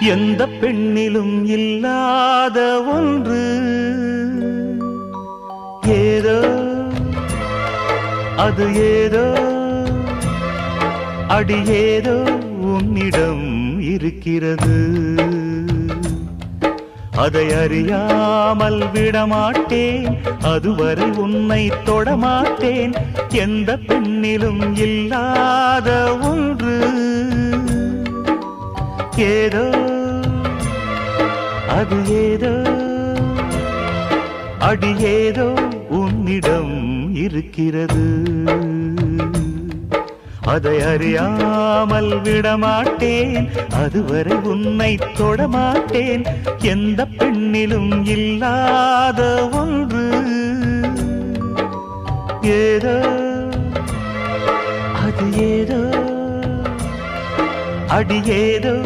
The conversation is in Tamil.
எந்த பெண்ணிலும் இல்லாத ஒன்று ஏதோ அது ஏதோ அடி ஏதோ உன்னிடம் இருக்கிறது. அதை அறியாமல் விடமாட்டேன், அதுவரை உன்னை தொடமாட்டேன். எந்த பெண்ணிலும் இல்லாத ஒன்று ஏதோ அது ஏதோ அடி ஏதோ உன்னிடம் இருக்கிறது. அதை அறியாமல் விடமாட்டேன், அதுவரை உன்னை தொடமாட்டேன். எந்த பெண்ணிலும் இல்லாத ஒன்று ஏதோ அது ஏதோ அடி ஏதோ